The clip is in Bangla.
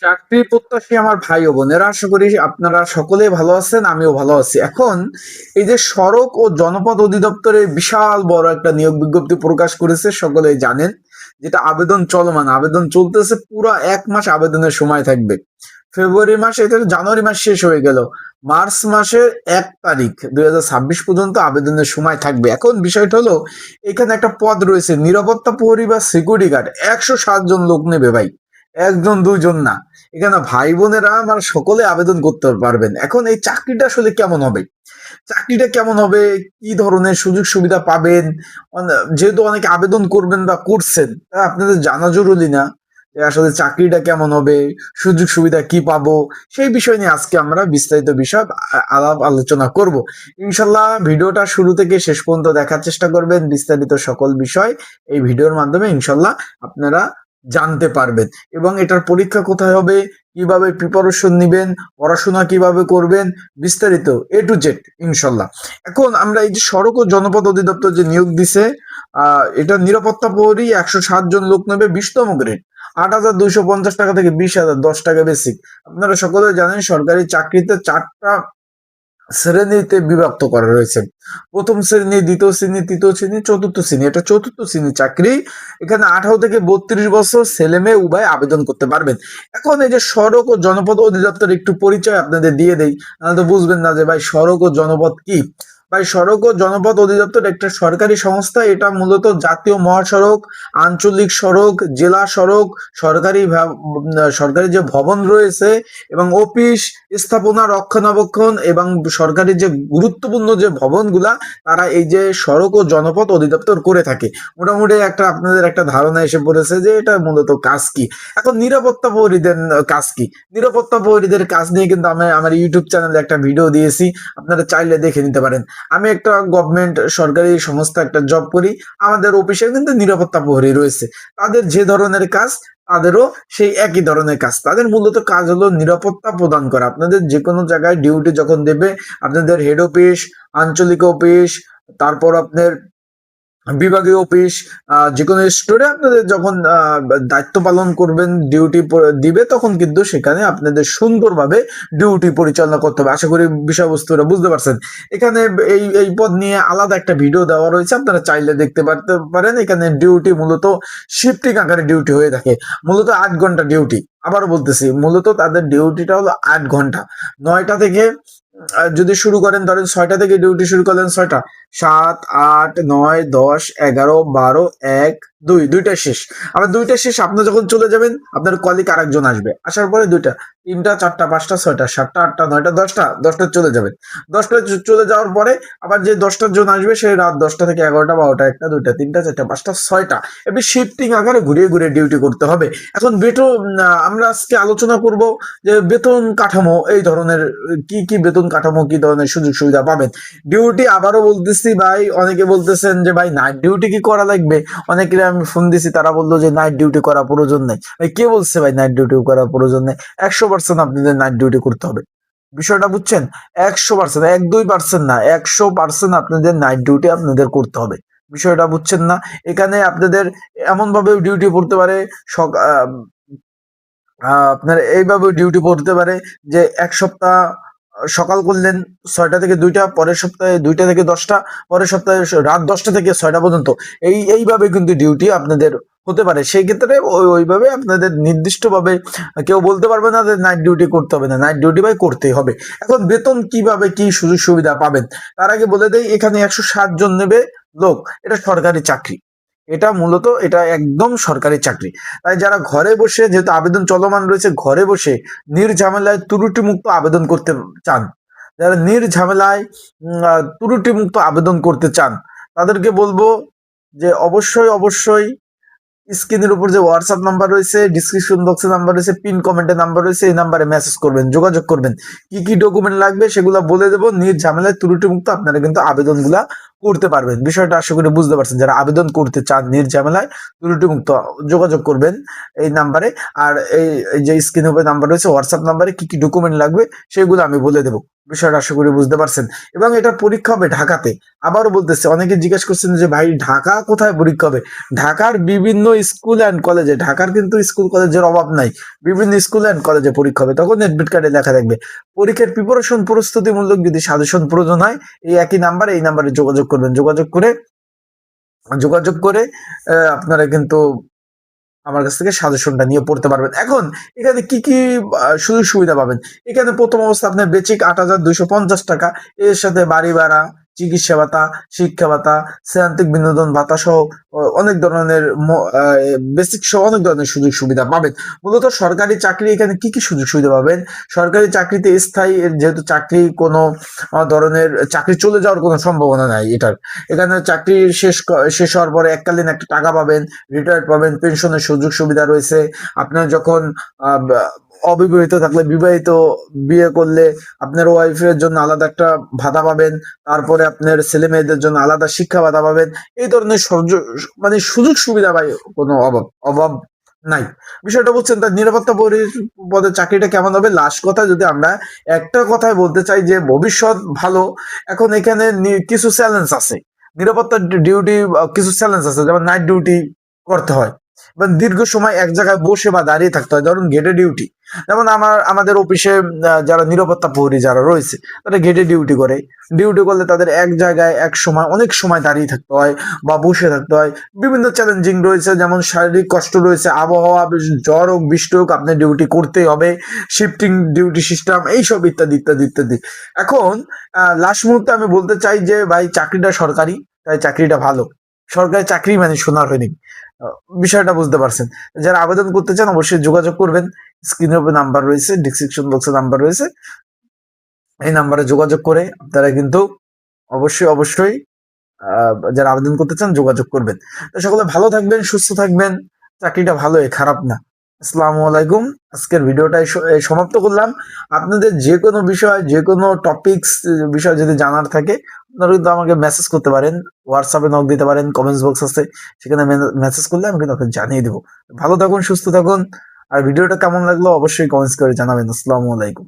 চাকরি প্রত্যাশী আমার ভাই ও বোনেরা, আশা করি আপনারা সকলেই ভালো আছেন, আমিও ভালো আছি। এখন এই যে সড়ক ও জনপথ অধিদপ্তরের বিশাল বড় একটা নিয়োগ বিজ্ঞপ্তি প্রকাশ করেছে, সকলেই জানেন। যেটা আবেদন চলমান, আবেদন চলতেছে, পুরো 1 মাস আবেদনের সময় থাকবে। ফেব্রুয়ারি মাসে, এটা তো জানুয়ারি মাস শেষ হয়ে গেল, মার্চ মাসের 1 তারিখ 2026 পর্যন্ত আবেদনের সময় থাকবে। এখন বিষয়টা হলো, এখানে একটা পদ রয়েছে নিরাপত্তা প্রহরী বা সিকিউরিটি গার্ড, 107 জন লোক নেবে ভাই, একজন দুইজন না। এখানে ভাই বোনেরা আমার সকলে আবেদন করতে পারবেন। এখন এই চাকরিটা আসলে কেমন হবে, চাকরিটা কেমন হবে, কি ধরনের সুযোগ সুবিধা পাবেন, যেহেতু অনেকে আবেদন করবেন বা করছেন, তা আপনাদের জানা জরুরি না যে আসলে চাকরিটা কেমন হবে, সুযোগ সুবিধা কি পাবো, সেই বিষয় নিয়ে আজকে আমরা বিস্তারিত বিষয় আলাপ আলোচনা করব। ইনশাল্লাহ ভিডিওটা শুরু থেকে শেষ পর্যন্ত দেখার চেষ্টা করবেন, বিস্তারিত সকল বিষয় এই ভিডিওর মাধ্যমে ইনশাল্লাহ আপনারা জানতে পারবেন। এবং এটার পরীক্ষা কোথায় হবে, কিভাবে প্রিপারেশন নিবেন, পড়াশোনা কিভাবে করবেন, বিস্তারিত A to Z ইনশাল্লাহ। এখন আমরা এই যে সড়ক ও জনপথ অধিদপ্তর যে নিয়োগ দিছে, এটা নিরাপত্তা প্রহরী, 107 জন লোক নেবে, 20তম গ্রেড, 8,250 টাকা থেকে 20,000, 10 টাকা বেসিক। আপনারা সকলে জানেন সরকারি চাকরিতে 4টা শ্রেণীতে বিভক্ত করা রয়েছে। প্রথম শ্রেণী, দ্বিতীয় শ্রেণী, তৃতীয় শ্রেণী, চতুর্থ শ্রেণী। এটা চতুর্থ শ্রেণীর চাকরি। এখানে 18 থেকে 32 বছর ছেলে মেয়ে উভয় আবেদন করতে পারবেন। এখন এই যে সড়ক ও জনপথ অধিদপ্তর একটু পরিচয় আপনাদের দিয়ে দেই, নাহলে তো বুঝবেন না যে ভাই সড়ক ও জনপথ কি। ভাই সড়ক ও জনপথ অধিদপ্তর একটা সরকারি সংস্থা। এটা মূলত জাতীয় মহাসড়ক, আঞ্চলিক সড়ক, জেলা সড়ক, সরকারি যে ভবন রয়েছে এবং অফিস স্থাপনা রক্ষণাবেক্ষণ এবং সরকারি যে গুরুত্বপূর্ণ যে ভবনগুলা, তারা এই যে সড়ক ও জনপথ অধিদপ্তর করে থাকে। মোটামুটি একটা আপনাদের একটা ধারণা এসে পড়েছে যে এটা মূলত কাজ কি। এখন নিরাপত্তা প্রহরীদের কাজ কি, নিরাপত্তা প্রহরীদের কাজ নিয়ে কিন্তু আমি আমার ইউটিউব চ্যানেলে একটা ভিডিও দিয়েছি, আপনারা চাইলে দেখে নিতে পারেন। আমি একটা গভর্নমেন্ট সরকারি সংস্থা একটা জব করি, আমাদের অফিসে কিন্তু নিরাপত্তা প্রহরী রয়েছে। তাদের যে ধরনের কাজ, তাদেরও সেই একই ধরনের কাজ। তাদের মূলত কাজ হলো নিরাপত্তা প্রদান করা। আপনাদের যে কোনো জায়গায় ডিউটি যখন দেবে, আপনাদের হেড অফিস, আঞ্চলিক অফিস, তারপর আপনার বিভাগীয় অফিস, যে কোনো স্টোরে আপনাদের যখন দায়িত্ব পালন করবেন, ডিউটি দিবে, তখন কিন্তু সেখানে আপনাদের সুন্দরভাবে ডিউটি পরিচালনা করতে হবে। আশা করি বিষয়বস্তুটা বুঝতে পারছেন। এখানে এই পদ নিয়ে আলাদা একটা ভিডিও দেওয়া রয়েছে, আপনারা চাইলে দেখতে পারেন। এখানে ডিউটি মূলত শিফটিং আকারে ডিউটি হয়ে থাকে, মূলত 8 ঘন্টা ডিউটি। আবারও বলতেছি, মূলত তাদের ডিউটিটা হলো 8 ঘন্টা। 9টা থেকে যদি শুরু করেন, ধরেন 6টা থেকে ডিউটি শুরু করলেন, 6টা, 7, 8, 9, 10, 11, 12, 1, 2, দুইটা শেষ। আবার দুইটা শেষ, আপনি যখন চলে যাবেন, আপনার কলিগ আরেকজন আসবে, আসার পরে দুইটা, 3টা, 4টা, 5টা, 6টা, 7টা, 8টা, 9টা, 10টা চলে যাবেন। 10টা চলে যাওয়ার পরে আবার যে 10টার জন আসবে, সে রাত 10টা থেকে 11টা, 12টা, 1টা, 2টা, 3টা, 4টা, 5টা, 6টা, এবার শিফটিং আকারে ঘুরিয়ে ঘুরিয়ে ডিউটি করতে হবে। এখন বেতন, আমরা আজকে আলোচনা করব যে বেতন কাঠামো, এই ধরনের কি কি বেতন কাঠামো, কি ধরনের সুযোগ সুবিধা পাবেন। ডিউটি আবারও বলতেছি ভাই, অনেকে বলতেছেন যে ভাই নাইট ডিউটি কি করা লাগবে, অনেকে আমি ফোন দিছি, তারা বললো যে নাইট ডিউটি করা প্রয়োজন নেই। ভাই কে বলছে ভাই নাইট ডিউটি করা প্রয়োজন নেই? 100% আপনাদের নাইট ডিউটি করতে হবে। বিষয়টা বুঝছেন? 100%, 1-2% না, 100% আপনাদের নাইট ডিউটি আপনাদের করতে হবে। বিষয়টা বুঝছেন না? এখানে আপনাদের এমন ভাবে ডিউটি পড়তে পারে, আপনার এইভাবে ডিউটি পড়তে পারে যে 1 সপ্তাহ সকাল করলেন 6টা থেকে 2টা, পরের সপ্তাহে 2টা থেকে 10টা, পরের সপ্তাহে রাত 10টা থেকে 6টা পর্যন্ত। এইভাবে কিন্তু ডিউটি আপনাদের হতে পারে। সেই ক্ষেত্রে ওইভাবে আপনাদের নির্দিষ্টভাবে কেউ বলতে পারবে না যে নাইট ডিউটি করতে হবে না, নাইট ডিউটি ভাই করতেই হবে। এখন বেতন কিভাবে কি সুযোগ সুবিধা পাবেন, তার আগে বলে দেই, এখানে 107 জন নেবে লোক, এটা সরকারি চাকরি। এটা মূলত এটা একদম সরকারি চাকরি। তাই যারা ঘরে বসে, যেহেতু আবেদন চলমান রয়েছে, ঘরে বসে নির্ঝামেলায় ত্রুটিমুক্ত আবেদন করতে চান, যারা নির্ঝামেলায় ত্রুটিমুক্ত আবেদন করতে চান, তাদেরকে বলবো যে অবশ্যই অবশ্যই স্ক্রিনের উপর যে হোয়াটসঅ্যাপ নাম্বার রয়েছে, ডিসক্রিপশন বক্সে নাম্বার রয়েছে, পিন কমেন্টে নাম্বার রয়েছে, এই নাম্বারে মেসেজ করবেন, যোগাযোগ করবেন। কি কি ডকুমেন্ট লাগবে সেগুলো বলে দেবো। নির্ঝামেলায় ত্রুটিমুক্ত আপনারা কিন্তু আবেদনগুলা করতে পারবেন। বিষয়টা আশা করি বুঝতে পারছেন। যারা আবেদন করতে চান নির্ঝামেলায় ত্রুটিমুক্ত, যোগাযোগ করবেন এই নাম্বারে। আর এই যে স্ক্রিনের উপরে নাম্বার রয়েছে, হোয়াটসঅ্যাপ নাম্বারে কি কি ডকুমেন্ট লাগবে সেগুলো আমি বলে দেবো। বিষয়টা আশা করি বুঝতে পারছেন। এবং এটা পরীক্ষা হবে ঢাকাতে। আবারও বলতেছি, অনেকে জিজ্ঞেস করছেন যে ভাই ঢাকা কোথায় পরীক্ষা হবে? ঢাকার বিভিন্ন স্কুল অ্যান্ড কলেজে, ঢাকার কিন্তু স্কুল কলেজের অভাব নাই, বিভিন্ন স্কুল অ্যান্ড কলেজে পরীক্ষা হবে। তখন এডমিট কার্ডে লেখা থাকবে পরীক্ষার প্রিপারেশন প্রস্তুতিমূলক যদি সাজেশন প্রয়োজন হয় এই একই নাম্বারে, এই নাম্বারে যোগাযোগ করবেন। যোগাযোগ করে আপনারা কিন্তু আমার কাছ থেকে সাজেশনটা নিয়ে পড়তে পারবেন। এখন এখানে কি কি সুযোগ সুবিধা পাবেন? এখানে প্রথম অবস্থা আপনার বেসিক ৮,২৫০ টাকা, এর সাথে বাড়ি ভাড়া, চিকিৎসা ভাতা, শিক্ষা ভাতা, শ্রেণান্তিক বিনোদন ভাতা সহ অনেক ধরনের বেসিক সহ অনেক ধরনের সুযোগ সুবিধা পাবেন। মূলত সরকারি চাকরি এখানে কি কি সুযোগ সুবিধা পাবেন? সরকারি চাকরিতে স্থায়ী, যেহেতু চাকরি কোনো ধরনের চাকরি চলে যাওয়ার কোনো সম্ভাবনা নাই এটার। এখানে চাকরি শেষ হওয়ার পরে এককালীন একটা টাকা পাবেন, রিটায়ার্ড পাবেন, পেনশনের সুযোগ সুবিধা রয়েছে। আপনার যখন অবিবাহিত থাকলে, বিয়ে করলে আপনার ওয়াইফের জন্য আলাদা একটা ভাতা পাবেন। তারপরে আপনার ছেলে মেয়েদের জন্য আলাদা শিক্ষা ভাতা পাবেন। এই ধরনের মানে সুযোগ সুবিধা ভাই কোনো অভাব নাই। বিষয়টা বুঝছেন? তার নিরাপত্তা পদে চাকরিটা কেমন হবে? লাস্ট কথা যদি আমরা একটা কথায় বলতে চাই যে ভবিষ্যৎ ভালো। এখন এখানে কিছু চ্যালেঞ্জ আছে, নিরাপত্তা ডিউটি কিছু চ্যালেঞ্জ আছে, যেমন নাইট ডিউটি করতে হয় বা দীর্ঘ সময় এক জায়গায় বসে বা দাঁড়িয়ে থাকতে হয়। ধরুন গেটে ডিউটি, যেমন আমাদের অফিসে যারা নিরাপত্তা প্রহরী যারা রয়েছে তারা গেটে ডিউটি করলে তাদের এক জায়গায় এক সময় অনেক সময় দাঁড়িয়ে থাকতে হয় বা বসে থাকতে হয়। বিভিন্ন চ্যালেঞ্জিং রয়েছে, যেমন শারীরিক কষ্ট রয়েছে, আবহাওয়া, জ্বর হোক বৃষ্টি হোক, আপনার ডিউটি করতেই হবে, শিফটিং ডিউটি সিস্টেম, এইসব ইত্যাদি ইত্যাদি ইত্যাদি। এখন লাস্ট মুহূর্তে আমি বলতে চাই যে ভাই চাকরিটা সরকারি, তাই চাকরিটা ভালো। সরকারি চাকরি মানে সোনার হরিণ। বিষয়টা বুঝতে পারছেন? যারা আবেদন করতে চান অবশ্যই যোগাযোগ করবেন। স্ক্রিনের উপর নাম্বার রয়েছে, ডিসক্রিপশন বক্সে নাম্বার রয়েছে, এই নাম্বারে যোগাযোগ করে আপনারা কিন্তু অবশ্যই যারা আবেদন করতে চান যোগাযোগ করবেন। তো সকলে ভালো থাকবেন, সুস্থ থাকবেন। চাকরিটা ভালোই, খারাপ না। আসসালামু আলাইকুম। আজকের ভিডিওটাই সমাপ্ত করলাম। আপনাদের যে কোনো বিষয়, যে কোনো টপিকস বিষয় যদি জানার থাকে আপনারা কিন্তু আমাকে মেসেজ করতে পারেন, হোয়াটসঅ্যাপে নক দিতে পারেন, কমেন্টস বক্স আছে সেখানে মেসেজ করলে আমি কিন্তু আপনাকে জানিয়ে দেবো। ভালো থাকুন, সুস্থ থাকুন। আর ভিডিওটা কেমন লাগলো অবশ্যই কমেন্টস করে জানাবেন। আসসালামু আলাইকুম।